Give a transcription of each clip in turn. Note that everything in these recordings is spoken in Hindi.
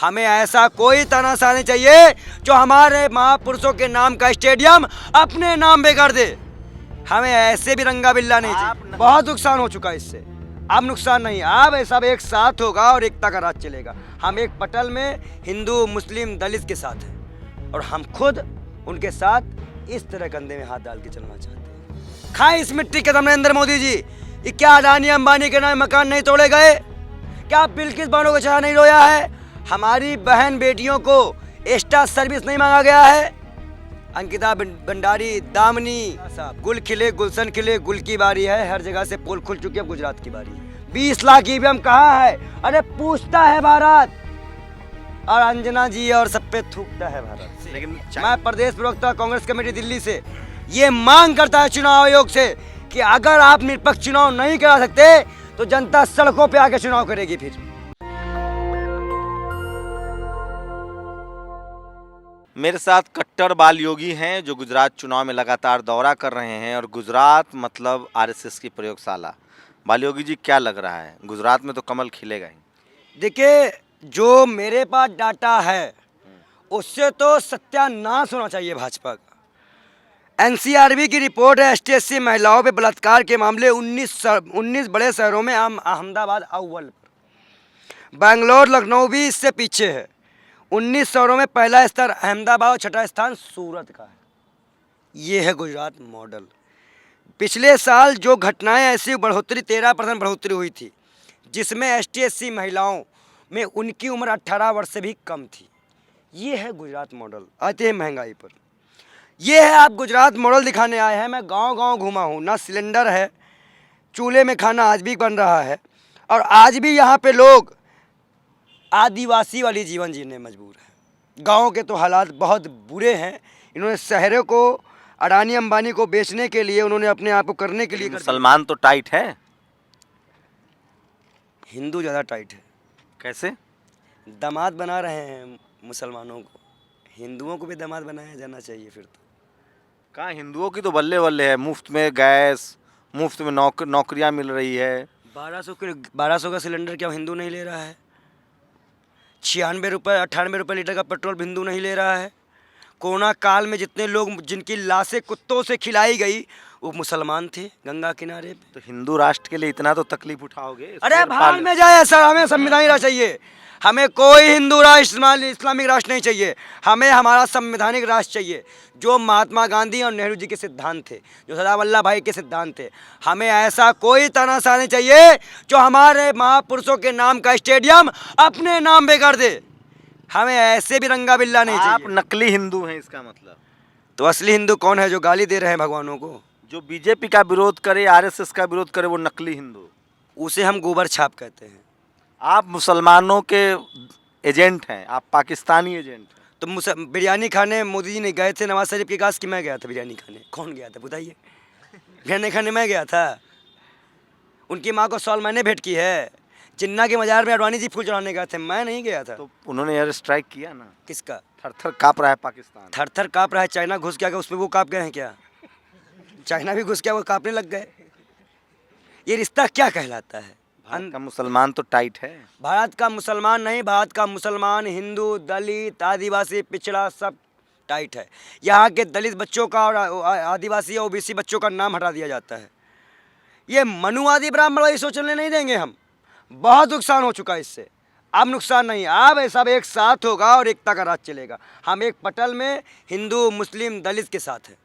हमें ऐसा कोई तानाशाह नहीं चाहिए जो हमारे महापुरुषों के नाम का स्टेडियम अपने नाम पे कर दे। हमें ऐसे भी रंगा बिल्ला नहीं चाहिए। बहुत नुकसान हो चुका है इससे, अब नुकसान नहीं, अब सब एक साथ होगा और एकता का राज चलेगा। हम एक पटल में हिंदू मुस्लिम दलित के साथ हैं और हम खुद उनके साथ इस तरह कंधे में हाथ डाल के चलना चाहते हैं। खाए इस मिट्टी के दम नरेंद्र मोदी जी, ये क्या अडानी अंबानी के नाम मकान नहीं तोड़े गए? क्या बिल्किस बानो को चाह नहीं रोया है? हमारी बहन बेटियों को एक्स्ट्रा सर्विस नहीं मांगा गया है? अंकिता भंडारी, दामनी, गुल खिले गुलशन खिले, गुल की बारी है, हर जगह से पोल खुल चुकी है, गुजरात की बारी है। 20 लाख ईवीएम कहाँ है? अरे पूछता है भारत, और अंजना जी और सब पे थूकता है भारत। लेकिन मैं प्रदेश प्रवक्ता कांग्रेस कमेटी दिल्ली से ये मांग करता है चुनाव आयोग से कि अगर आप निष्पक्ष चुनाव नहीं करा सकते तो जनता सड़कों पे आके चुनाव करेगी। फिर मेरे साथ कट्टर बाल योगी हैं जो गुजरात चुनाव में लगातार दौरा कर रहे हैं, और गुजरात मतलब आरएसएस की प्रयोगशाला। बाल योगी जी, क्या लग रहा है, गुजरात में तो कमल खिलेगा ही? देखिए, जो मेरे पास डाटा है उससे तो सत्यानाश होना चाहिए भाजपा का। एनसीआरबी की रिपोर्ट है, एसटी-एससी महिलाओं पे बलात्कार के मामले 19 बड़े शहरों में अहमदाबाद अव्वल पर, बेंगलोर लखनऊ भी इससे पीछे है। 19 शहरों में पहला स्तर अहमदाबाद और छठा स्थान सूरत का है। ये है गुजरात मॉडल। पिछले साल जो घटनाएं ऐसी बढ़ोतरी 13% बढ़ोतरी हुई थी, जिसमें एसटी-एससी महिलाओं में उनकी उम्र 18 वर्ष से भी कम थी। ये है गुजरात मॉडल। आते हैं महंगाई पर। ये है, आप गुजरात मॉडल दिखाने आए हैं। मैं गांव-गांव घूमा हूँ, ना सिलेंडर है, चूल्हे में खाना आज भी बन रहा है, और आज भी यहाँ पे लोग आदिवासी वाली जीवन जीने मजबूर है। गाँव के तो हालात बहुत बुरे हैं। इन्होंने शहरों को अडानी अंबानी को बेचने के लिए, उन्होंने अपने आप को करने के लिए मुसलमान तो टाइट है, हिंदू ज़्यादा टाइट है। कैसे? दामाद बना रहे हैं मुसलमानों को, हिंदुओं को भी दामाद बनाया जाना चाहिए। फिर तो कहाँ, हिंदुओं की तो बल्ले बल्ले है, मुफ्त में गैस, मुफ्त में नौकरियाँ मिल रही है। 1200 का सिलेंडर क्या हिंदू नहीं ले रहा है? 96 रुपये 98 रुपये लीटर का पेट्रोल हिंदू नहीं ले रहा है? कोरोना काल में जितने लोग जिनकी लाशें कुत्तों से खिलाई गई वो मुसलमान थे गंगा किनारे पे। तो हिंदू राष्ट्र के लिए इतना तो तकलीफ उठाओगे? अरे भाड़ में जाए सर, हमें संविधान राष्ट्र चाहिए। हमें कोई हिंदू राष्ट्र इस्लामिक राष्ट्र नहीं चाहिए। हमें हमारा संवैधानिक राष्ट्र चाहिए, जो महात्मा गांधी और नेहरू जी के सिद्धांत थे, जो सरदार वल्लभ भाई के सिद्धांत थे। हमें ऐसा कोई तानाशाह नहीं चाहिए जो हमारे महापुरुषों के नाम का स्टेडियम अपने नाम पे कर दे। हमें ऐसे भी रंगा बिल्ला नहीं चाहिए। आप नकली हिंदू हैं इसका मतलब? तो असली हिंदू कौन है? जो गाली दे रहे हैं भगवानों को। जो बीजेपी का विरोध करे, आरएसएस का विरोध करे, वो नकली हिंदू। उसे हम गोबर छाप कहते हैं। आप मुसलमानों के एजेंट हैं, आप पाकिस्तानी एजेंट हैं। तो बिरयानी खाने मोदी जी ने गए थे नवाज शरीफ के पास कि मैं गया था बिरयानी खाने? कौन गया था बताइए? बिरयानी खाने मैं गया था। उनकी माँ को सॉल मैंने भेंट की है। जिन्ना के मजार में अडवाणी जी फूल चढ़ाने गए थे, मैं नहीं गया था। तो उन्होंने एयर स्ट्राइक किया ना। किसका? थर थर काँप रहा है पाकिस्तान, थर थर काँप रहा है। चाइना घुस गया, उसमें वो काँप गए हैं क्या? चाइना भी घुस गया, वो काँपने लग गए। ये रिश्ता क्या कहलाता है? भारत का मुसलमान तो टाइट है। भारत का मुसलमान नहीं, भारत का मुसलमान, हिंदू, दलित, आदिवासी, पिछड़ा सब टाइट है। यहाँ के दलित बच्चों का और आदिवासी या ओबीसी बच्चों का नाम हटा दिया जाता है। ये मनुवादी ब्राह्मण वाली सोच चलने नहीं देंगे हम। बहुत नुकसान हो चुका है इससे, अब नुकसान नहीं, अब सब एक साथ होगा और एकता का राज चलेगा। हम एक पटल में हिंदू मुस्लिम दलित के साथ हैं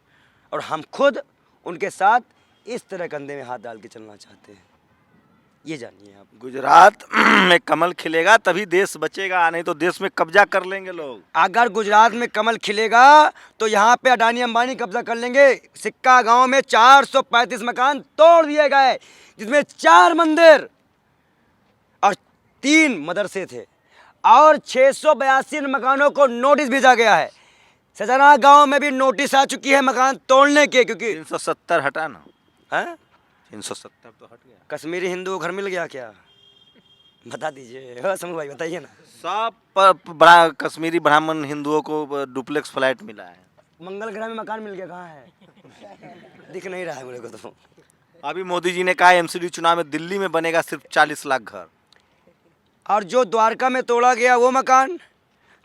और हम खुद उनके साथ इस तरह कंधे में हाथ डाल के चलना चाहते हैं। ये जानिए आप। गुजरात में कमल खिलेगा तभी देश बचेगा, नहीं तो देश में कब्जा कर लेंगे लोग। अगर गुजरात में कमल खिलेगा तो यहाँ पे अडानी अंबानी कब्जा कर लेंगे। सिक्का गांव में 435 मकान तोड़ दिए गए, जिसमें 4 मंदिर और 3 मदरसे थे, और 682 मकानों को नोटिस भेजा गया है। सजना गांव में भी नोटिस आ चुकी है मकान तोड़ने के, क्योंकि 370 हटा ना है। 370 तो हट गया। कश्मीरी हिंदू को घर मिल गया क्या? बता दीजिए समूह भाई, बताइए ना। सब कश्मीरी ब्राह्मण हिंदुओं को डुप्लेक्स फ्लैट मिला है। मंगल ग्रह में मकान मिल गया, कहाँ है? दिख नहीं रहा है मेरे को तो। अभी मोदी जी ने कहा एमसीडी चुनाव में दिल्ली में बनेगा सिर्फ 40 लाख घर। और जो द्वारका में तोड़ा गया वो मकान,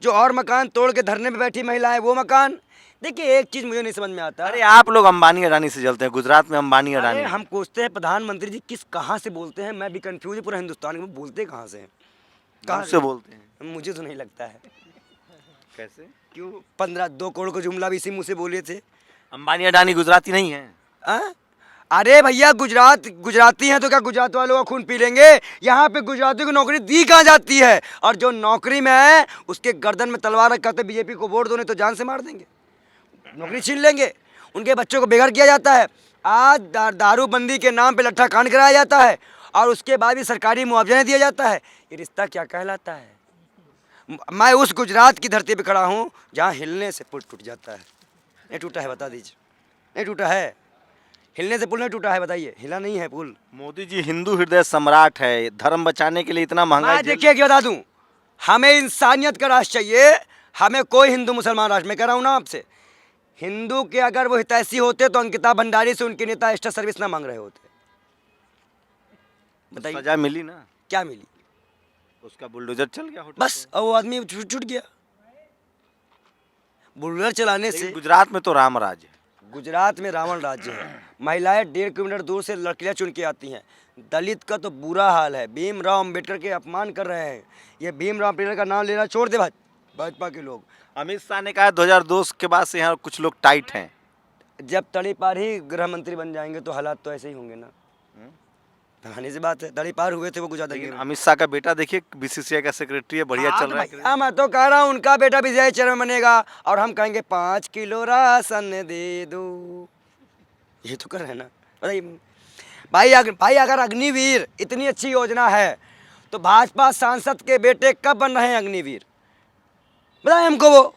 जो और मकान तोड़ के धरने पे बैठी महिलाएं वो मकान। देखिए एक चीज़ मुझे नहीं समझ में आता। अरे आप लोग अंबानी अडानी से जलते हैं, गुजरात में अंबानी अरे अडानी हम पूछते हैं प्रधानमंत्री जी किस कहाँ से बोलते हैं, मैं भी कंफ्यूज है पूरा हिंदुस्तान में, बोलते कहाँ से हैं, कहाँ से बोलते हैं? मुझे तो नहीं लगता है। कैसे? क्यों 2 करोड़ का जुमला भी इसी मुँह से बोले थे। अंबानी अडानी गुजराती नहीं है? हाँ? अरे भैया गुजराती हैं तो क्या गुजरात वालों का खून पी लेंगे? यहाँ पे गुजरातियों को नौकरी दी कहाँ जाती है, और जो नौकरी में है उसके गर्दन में तलवार रख कहते बीजेपी को वोट दो नहीं तो जान से मार देंगे, नौकरी छीन लेंगे। उनके बच्चों को बेघर किया जाता है। आज दारूबंदी के नाम पे लट्ठा कांड कराया जाता है और उसके बाद भी सरकारी मुआवजा नहीं दिया जाता है। ये रिश्ता क्या कहलाता है? मैं उस गुजरात की धरती पे खड़ा हूँ जहाँ हिलने से पुल टूट जाता है। नहीं टूटा है बता दीजिए, नहीं टूटा है, हिलने से पुल नहीं टूटा है, बताइए, हिला नहीं है पुल। मोदी जी हिंदू हृदय सम्राट है, धर्म बचाने के लिए इतना महंगा मैं देखिए क्या बता दूं, हमें इंसानियत का राष्ट्र चाहिए, हमें कोई हिंदू मुसलमान राष्ट्र, मैं कह रहा हूँ ना आपसे, हिंदू के अगर वो हितैषी होते तो अंकिता भंडारी से उनके नेता एक्स्ट्रा सर्विस ना मांग रहे होते। बताइए सजा मिली ना? क्या मिली? उसका बुलडोजर चल गया होटल बस, और वो आदमी छूट गया। बुलडोजर चलाने से गुजरात में तो राम राज है। गुजरात में रावण राज्य है। महिलाएं 1.5 किलोमीटर दूर से लड़कियां चुन के आती हैं। दलित का तो बुरा हाल है, भीमराव अम्बेडकर के अपमान कर रहे हैं। ये भीमराव अम्बेडकर का नाम लेना छोड़ दे भाजपा के लोग। अमित शाह ने कहा 2002 के बाद से यहाँ कुछ लोग टाइट हैं। जब तड़ी पार ही गृह मंत्री बन जाएंगे तो हालात तो ऐसे ही होंगे ना, कहानी से बात है। तड़ी पार हुए थे वो गुजरात के। अमित शाह का बेटा देखिए बीसीसीआई का सेक्रेटरी है, बढ़िया चल रहा है। मैं तो कह रहा हूँ उनका बेटा भी जय चरण बनेगा और हम कहेंगे 5 किलो राशन दे दो, ये तो कर रहे हैं ना। भाई अगर अग्निवीर इतनी अच्छी योजना है तो भाजपा सांसद के बेटे कब बन रहे हैं अग्निवीर? बताएं हमको। वो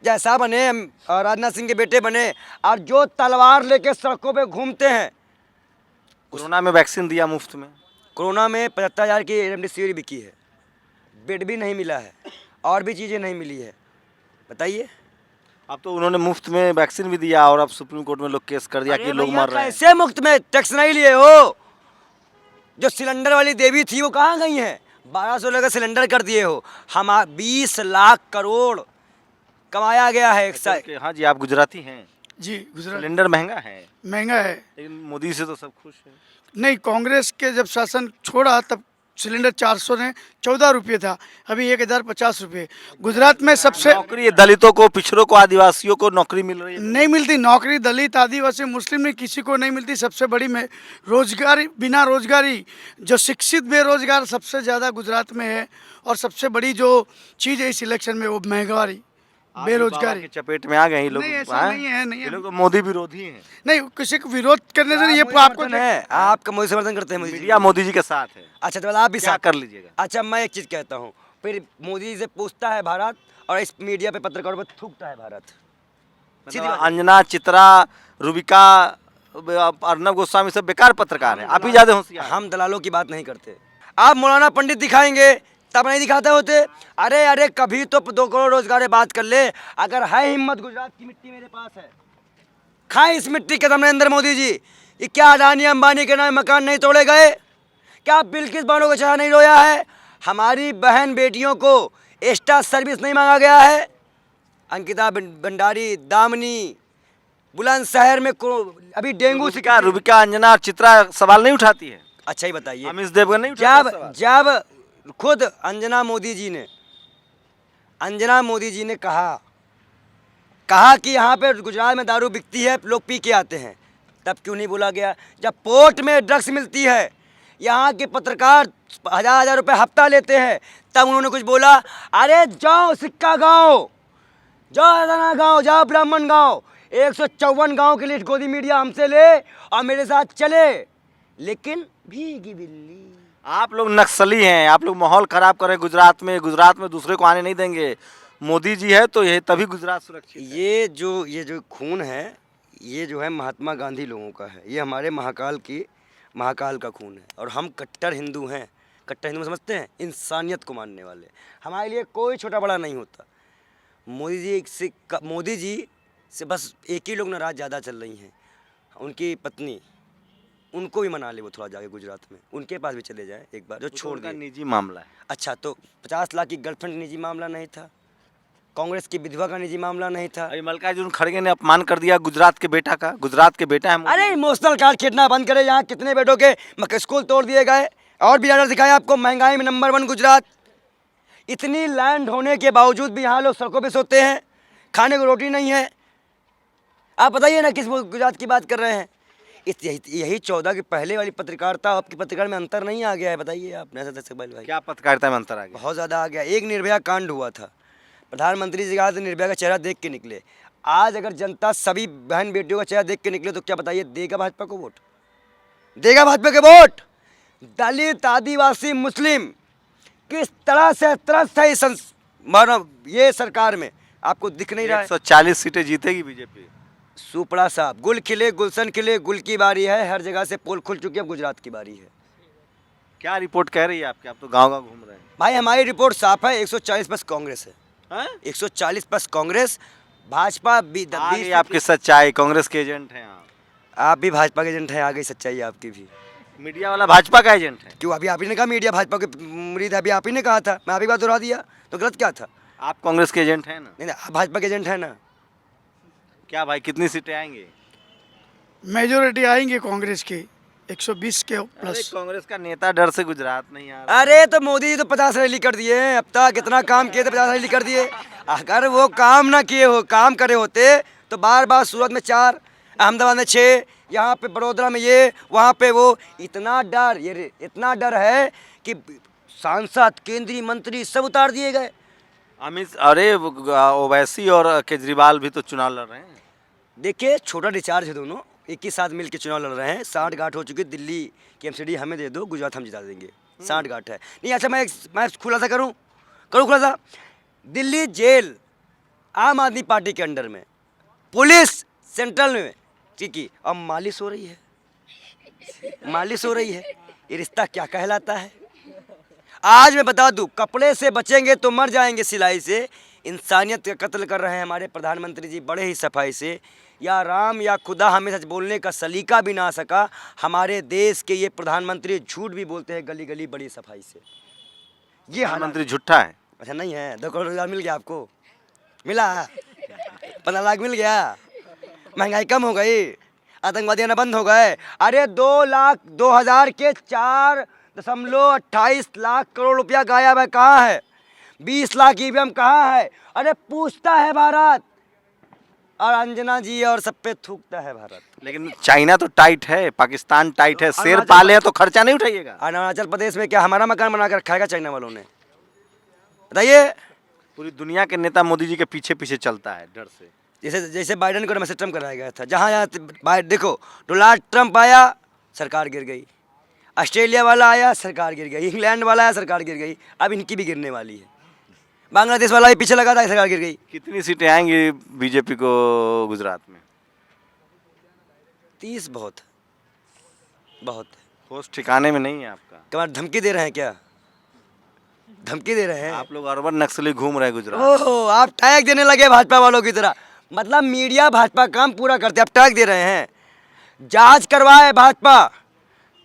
जैसा बने, राजनाथ सिंह के बेटे बने, और जो तलवार लेके सड़कों पे घूमते हैं। कोरोना में वैक्सीन दिया मुफ्त में, कोरोना में 75,000 की रेमडेसिविर बिकी है, बेड भी नहीं मिला है, और भी चीज़ें नहीं मिली है। बताइए। अब तो उन्होंने मुफ्त में वैक्सीन भी दिया और अब सुप्रीम कोर्ट में लोग केस कर दिया कि लोग मर रहे हैं। कैसे मुफ्त में? टैक्स नहीं लिए हो। जो सिलेंडर वाली देवी थी वो कहाँ गई हैं? 1200 का सिलेंडर कर दिए हो। हम 20 लाख करोड़ कमाया गया है एक साल। हाँ जी, आप गुजराती हैं जी। गुजरात सिलेंडर महंगा है? महंगा है, लेकिन मोदी से तो सब खुश है। नहीं, कांग्रेस के जब शासन छोड़ा तब सिलेंडर 414 रुपये था, अभी 1050 रुपये। गुजरात में सबसे नौकरी दलितों को, पिछड़ों को, आदिवासियों को नौकरी मिल रही है? नहीं मिलती नौकरी, दलित आदिवासी मुस्लिम में किसी को नहीं मिलती। सबसे बड़ी में रोजगारी, बिना रोजगारी जो शिक्षित बेरोजगार सबसे ज़्यादा गुजरात में है। और सबसे बड़ी जो चीज़ है इस इलेक्शन में वो महंगाई, बेरोजगारी की चपेट में आ गए ये लोग। नहीं, ऐसा नहीं है, नहीं ये है। लोग तो मोदी विरोधी हैं। नहीं, किसी को विरोध करने से ये आपको है, आपका मोदी समर्थन करते हैं? मीडिया मोदी जी के साथ है। अच्छा तो आप भी क्या साथ कर लीजिएगा। अच्छा मैं एक चीज़ कहता हूँ, फिर मोदी जी से पूछता है भारत और इस मीडिया पे पत्रकारों पर थूकता है भारत। सीधी बात। अंजना, चित्रा, रूबिका, अर्नब गोस्वामी सब बेकार पत्रकार हैं। आप ही ज्यादा होशियार। हम दलालों की बात नहीं करते। आप मौलाना पंडित दिखाएंगे तब नहीं दिखाते होते। अरे कभी तो 2 करोड़ रोजगार की बात कर ले। अगर है हिम्मत, गुजरात की मिट्टी मेरे पास है, खाए इस मिट्टी के दम नरेंद्र मोदी जी। ये क्या अडानी अंबानी के नाम मकान नहीं तोड़े गए? क्या बिल्किस बानो को चाह नहीं रोया है? हमारी बहन बेटियों को एक्स्ट्रा सर्विस नहीं मांगा गया है? अंकिता भंडारी, दामिनी, बुलंदशहर में अभी डेंगू से क्या रूबिका, अंजना और चित्रा सवाल नहीं उठाती है? अच्छा ही बताइए। अमित देवगन नहीं उठाता सवाल? जब खुद अंजना मोदी जी ने कहा कि यहाँ पे गुजरात में दारू बिकती है, लोग पी के आते हैं, तब क्यों नहीं बोला गया? जब पोर्ट में ड्रग्स मिलती है, यहाँ के पत्रकार 1000 रुपये हफ्ता लेते हैं, तब उन्होंने कुछ बोला? अरे जाओ सिक्का गाँव, जाओ अदाना गाँव, जाओ ब्राह्मण गाँव, 154 गाँव की लिस्ट गोदी मीडिया हमसे ले और मेरे साथ चले। लेकिन भीगी बिल्ली। आप लोग नक्सली हैं, आप लोग माहौल खराब कर रहे हैं गुजरात में दूसरे को आने नहीं देंगे। मोदी जी है तो ये तभी गुजरात सुरक्षित है। ये जो खून है, ये जो है महात्मा गांधी लोगों का है, ये हमारे महाकाल का खून है। और हम कट्टर हिंदू हैं। कट्टर हिंदू समझते हैं इंसानियत को मानने वाले। हमारे लिए कोई छोटा बड़ा नहीं होता। मोदी जी से बस एक ही लोग नाराज ज़्यादा चल रही हैं, उनकी पत्नी। उनको भी मना ले वो थोड़ा जाके गुजरात में, उनके पास भी चले जाए एक बार, जो छोड़ उनका दिए। निजी मामला है। अच्छा तो 50 लाख की गर्लफ्रेंड निजी मामला नहीं था, कांग्रेस की विधवा का निजी मामला नहीं था। अभी मल्लिकार्जुन खड़गे ने अपमान कर दिया गुजरात के बेटा का, गुजरात के बेटा है मोदी। अरे इमोशनल कार्ड खेलना बंद करे, यहाँ कितने बेटों के स्कूल तोड़ दिए गए, और भी ज़्यादा दिखाया आपको, महंगाई में नंबर 1 गुजरात। इतनी लैंड होने के बावजूद भी यहाँ लोग सड़कों पे सोते हैं, खाने को रोटी नहीं है। आप बताइए ना किस गुजरात की बात कर रहे हैं। यही 14 की पहले वाली पत्रकारिता आपकी पत्रकार में अंतर नहीं आ गया है? बताइए आप भाई। क्या पत्रकारिता में अंतर आ गया? बहुत ज़्यादा आ गया। एक निर्भया कांड हुआ था, प्रधानमंत्री जी कहा था निर्भया का चेहरा देख के निकले। आज अगर जनता सभी बहन बेटियों का चेहरा देख के निकले तो क्या बताइए, देगा भाजपा को वोट? देगा भाजपा के वोट? दलित, आदिवासी, मुस्लिम किस तरह से त्रस्त है ये सरकार में, आपको दिख नहीं रहा है? 140 सीटें जीतेगी बीजेपी। सुपड़ा साहब, गुल खिले, गुलशन खिले, गुल की बारी है, हर जगह से पोल खुल चुकी है, गुजरात की बारी है। क्या रिपोर्ट कह रही है आपकी? आप तो गांव-गांव घूम रहे हैं। भाई हमारी रिपोर्ट साफ है, 140 प्लस कांग्रेस है। हैं? 140 प्लस कांग्रेस, भाजपा भी आ गई आपकी सच्चाई, कांग्रेस के एजेंट हैं आप भी भाजपा के एजेंट हैं, आ गई सच्चाई आपकी भी। मीडिया वाला भाजपा का एजेंट है। क्यों? अभी आप ही ने कहा मीडिया भाजपा के मुरीद है, अभी आप ही ने कहा था, मैं अभी बात दोहरा दिया, तो गलत क्या था? आप कांग्रेस के एजेंट हैं ना? नहीं आप भाजपा के एजेंट है ना। क्या भाई कितनी सीटें आएंगी? मेजोरिटी आएंगे कांग्रेस की 120 के अरे प्लस। कांग्रेस का नेता डर से गुजरात नहीं आ रहा। अरे तो मोदी जी तो 50 रैली कर दिए हैं, अब तक इतना काम किए थे, 50 रैली कर दिए। अगर वो काम ना किए हो, काम करे होते तो बार बार सूरत में 4, अहमदाबाद में 6, यहाँ पे बड़ोदरा में ये, वहाँ पे वो। इतना डर है कि सांसद, केंद्रीय मंत्री सब उतार दिए गए। अरे ओवैसी और केजरीवाल भी तो चुनाव लड़ रहे हैं। देखिए छोटा डिस्चार्ज है दोनों, एक ही साथ मिल के चुनाव लड़ रहे हैं। 60 गांठ हो चुकी है, दिल्ली की एमसीडी हमें दे दो, गुजरात हम जिता देंगे। 60 गांठ है। नहीं अच्छा मैं खुलासा करूं खुलासा। दिल्ली जेल आम आदमी पार्टी के अंडर में, पुलिस सेंट्रल में, ठीक है, अब मालिश हो रही है। ये रिश्ता क्या कहलाता है? आज मैं बता दूं, कपड़े से बचेंगे तो मर जाएंगे सिलाई से। इंसानियत का कत्ल कर रहे हैं हमारे प्रधानमंत्री जी बड़े ही सफाई से। या राम या खुदा, हमें सच बोलने का सलीका भी ना सका। हमारे देश के ये प्रधानमंत्री झूठ भी बोलते हैं गली गली बड़ी सफाई से। ये प्रधानमंत्री झूठा है? अच्छा नहीं है। 2 करोड़ रोजगार मिल गया आपको? मिला? 15 लाख मिल गया? महंगाई कम हो गई? आतंकवादी आना बंद हो गए? अरे 2,02,000 के 4.28 लाख करोड़ रुपया गायब है। कहाँ है? 20 लाख ईवीएम कहाँ है? अरे पूछता है भारत, और अंजना जी और सब पे थूकता है भारत। लेकिन चाइना तो टाइट है, पाकिस्तान टाइट है, शेर पाले हैं तो खर्चा नहीं उठाइएगा। अरुणाचल प्रदेश में क्या हमारा मकान बना कर रखा है चाइना वालों ने? बताइए। पूरी दुनिया के नेता मोदी जी के पीछे पीछे चलता है डर से। जैसे बाइडेन को मैसेज ट्रम्प कराया गया था, जहाँ देखो डोनाल्ड ट्रम्प आया, सरकार गिर गई। ऑस्ट्रेलिया वाला आया, सरकार गिर गई। इंग्लैंड वाला आया, सरकार गिर गई। अब इनकी भी गिरने वाली है। बांग्लादेश वाला भी पीछे लगा था, सरकार गिर गई। कितनी सीटें आएंगी बीजेपी को गुजरात में? 30 बहुत होश ठिकाने में नहीं है आपका? क्या धमकी दे रहे हैं? क्या धमकी दे रहे हैं? आप लोग अर्बन नक्सली घूम रहे हैं गुजरात। ओह, आप टैग देने लगे भाजपा वालों की तरह। मतलब मीडिया भाजपा काम पूरा करते, आप टैग दे रहे हैं। जांच करवाए भाजपा,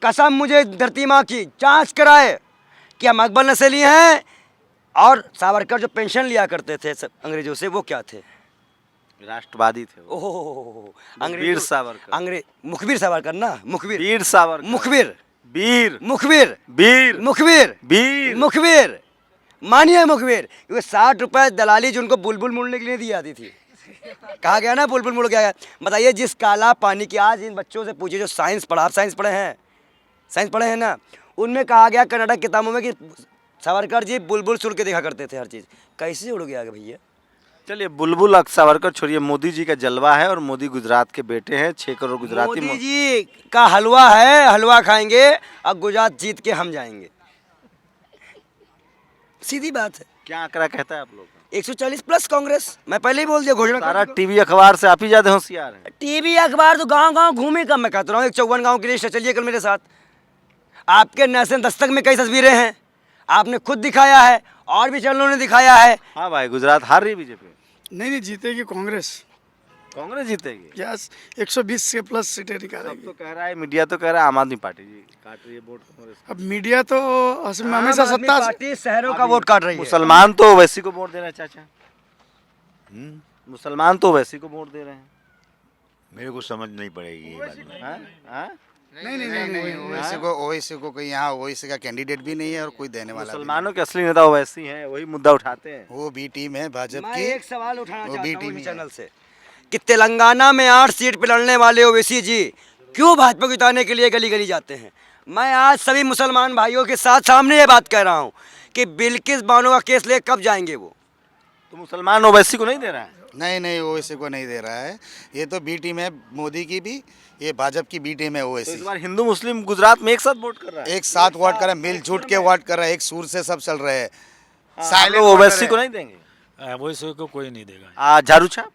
कसम मुझे धरती माँ की, जांच कराए कि हम अकबर नस्ली हैं। और सावरकर जो पेंशन लिया करते थे अंग्रेजों से, वो क्या थे? राष्ट्रवादी थे। ओह, वीर सावरकर। अंग्रेज मुखबिर सावरकर ना, मुखबिर, वीर सावरकर, मुखबिर, वीर, मुखबिर, वीर, मुखबिर, वीर, मुखबिर, मानिए मुखबिर। क्योंकि 60 रुपए दलाली जो उनको बुलबुल मुड़ने के लिए दी जाती थी। कहा गया ना बुलबुल मुड़ गया। बताइए, जिस काला पानी की, आज इन बच्चों से पूछिए जो साइंस पढ़ा, आप साइंस पढ़े हैं ना, उनमें कहा गया कर्नाटक किताबों में कि सावरकर जी बुलबुल सुन के देखा करते थे हर चीज़। कैसे उड़ गया भैया? चलिए बुलबुल सावरकर छोड़िए, मोदी जी का जलवा है और मोदी गुजरात के बेटे हैं। 6 करोड़ गुजराती मोदी जी का हलवा है, हलवा खाएंगे और गुजरात जीत के हम जाएंगे। सीधी बात है। क्या आंकड़ा कहता है आप लोग? 140 प्लस कांग्रेस। मैं पहले ही बोल दिया, घोषणा। सारा टीवी अखबार से आप ही ज्यादा होशियार हैं। टीवी अखबार तो गांव घूमे कम। मैं कहता रहा हूँ 54 गाँव की लिस्ट है, चलिए कल मेरे साथ। आपके नेशनल दस्तक में कई तस्वीरें हैं, आपने खुद दिखाया है और भी चैनलों ने दिखाया है। हाँ भाई, गुजरात हार रही बीजेपी? नहीं जीतेगी कांग्रेस। कांग्रेस जीतेगी। यस 120 से प्लस सीटें सब निकालेगी। तो कह रहा है, मीडिया तो कह रहा है आम आदमी पार्टी जी काट रही है वोट कांग्रेस को। अब मीडिया तो हमेशा आम आदमी सत्ता पार्टी शहरों का वोट काट रही है। मुसलमान तो ओवैसी को वोट दे रहे हैं चाचा। मुसलमान तो ओवैसी को वोट दे रहे हैं। मेरे को समझ नहीं पड़ेगी ये बात। हाँ? हाँ? नहीं ओवैसी को कोई यहाँ ओवैसी का कैंडिडेट भी नहीं है और कोई देने वाला भी मुसलमानों के असली नेता ओवैसी हैं, वही मुद्दा उठाते हैं। नहीं। वो बी टीम है भाजपा मैं की। एक सवाल उठाना वो चाहता भी हूँ टीम इस ही चैनल से कि तेलंगाना में 8 सीट पे लड़ने वाले ओवैसी जी क्यों भाजपा को जिताने के लिए गली गली जाते हैं। मैं आज सभी मुसलमान भाइयों के साथ सामने ये बात कह रहा हूँ कि बिल्किस बानो का केस ले कब जाएंगे वो। तो मुसलमान ओवैसी को नहीं दे रहा है। नहीं ओवैसी को नहीं दे रहा है। ये तो बी टीम है मोदी की भी, ये भाजपा की बी टीम है तो इस ओवैसी। बार हिंदू मुस्लिम गुजरात में एक साथ वोट कर रहा है। एक साथ वोट कर रहा है, मिलजुट के वोट कर रहा है, एक सुर से सब चल रहे हैं। आप साइलेंट लोग ओवैसी को नहीं देंगे। वैसे को कोई नहीं देगा, झाड़ू छाप।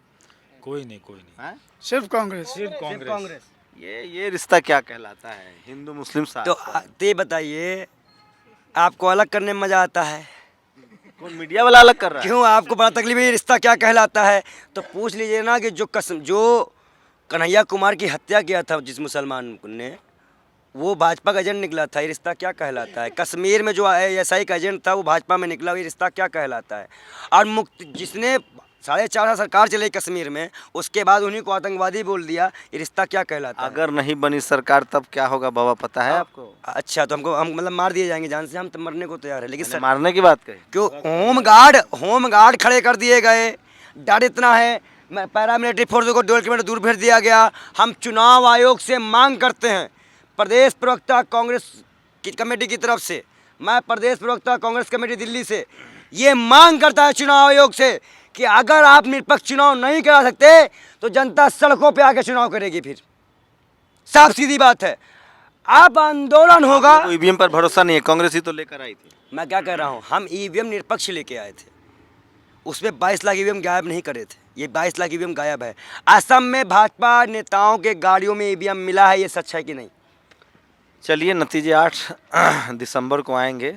कोई नहीं। हाँ? सिर्फ कांग्रेस। कांग्रेस। ये रिश्ता क्या कहलाता है, हिंदू मुस्लिम साथ? तो ये बताइए आपको अलग करने में मजा आता है? कौन मीडिया वाला अलग कर रहा है? क्यों आपको बड़ा तकलीफ है ये रिश्ता क्या कहलाता है? तो पूछ लीजिए ना कि जो कन्हैया कुमार की हत्या किया था जिस मुसलमान ने, वो भाजपा का एजेंट निकला था। ये रिश्ता क्या कहलाता है? कश्मीर में जो ऐसा एक एजेंट था वो भाजपा में निकला, ये रिश्ता क्या कहलाता है? और जिसने 4.5 साल सरकार चलाई कश्मीर में, उसके बाद उन्हीं को आतंकवादी बोल दिया, ये रिश्ता क्या कहलाता है? अगर नहीं बनी सरकार तब क्या होगा बाबा पता है आपको? अच्छा तो हम मतलब मार दिए जाएंगे जान से, हम तो मरने को तैयार है। लेकिन मैंने मारने की बात कही। क्यों होम गार्ड खड़े कर दिए गए, डर इतना है, पैरामिलिट्री फोर्स को 2 किलोमीटर दूर भेज दिया गया। हम चुनाव आयोग से मांग करते हैं, प्रदेश प्रवक्ता कांग्रेस की कमेटी की तरफ से, मैं प्रदेश प्रवक्ता कांग्रेस कमेटी दिल्ली से ये मांग करता है चुनाव आयोग से कि अगर आप निष्पक्ष चुनाव नहीं करा सकते तो जनता सड़कों पे आके चुनाव करेगी। फिर साफ सीधी बात है, अब आंदोलन होगा। ईवीएम पर भरोसा नहीं है, कांग्रेस ही तो लेकर आई थी। मैं क्या कह रहा हूँ, हम ईवीएम निष्पक्ष लेके आए थे, उसमें 22 लाख ईवीएम गायब नहीं करे थे। ये 22 लाख ईवीएम गायब है। असम में भाजपा नेताओं के गाड़ियों में ईवीएम मिला है, ये सच है कि नहीं? चलिए नतीजे 8 दिसंबर को आएंगे,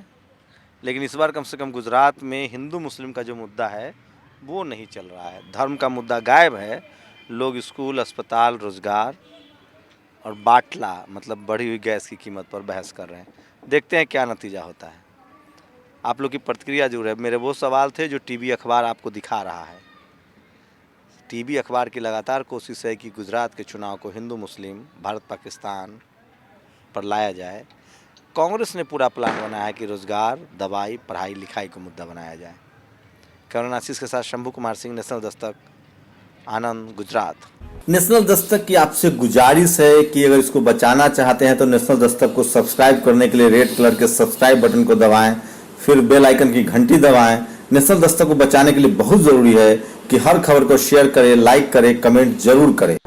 लेकिन इस बार कम से कम गुजरात में हिंदू मुस्लिम का जो मुद्दा है वो नहीं चल रहा है। धर्म का मुद्दा गायब है। लोग स्कूल, अस्पताल, रोजगार और बाटला मतलब बढ़ी हुई गैस की कीमत पर बहस कर रहे हैं। देखते हैं क्या नतीजा होता है। आप लोग की प्रतिक्रिया जरूर है। मेरे वो सवाल थे जो टीवी अखबार आपको दिखा रहा है। टीवी अखबार की लगातार कोशिश है कि गुजरात के चुनाव को हिंदू मुस्लिम, भारत पाकिस्तान पर लाया जाए। कांग्रेस ने पूरा प्लान बनाया है कि रोजगार, दवाई, पढ़ाई लिखाई को मुद्दा बनाया जाए। कैमरा आशीष के साथ शंभू कुमार सिंह, नेशनल दस्तक, आनंद, गुजरात। नेशनल दस्तक की आपसे गुजारिश है कि अगर इसको बचाना चाहते हैं तो नेशनल दस्तक को सब्सक्राइब करने के लिए रेड कलर के सब्सक्राइब बटन को दबाएं, फिर बेल आइकन की घंटी दबाएं। नेशनल दस्तक को बचाने के लिए बहुत जरूरी है कि हर खबर को शेयर करें, लाइक करें, कमेंट जरूर करें।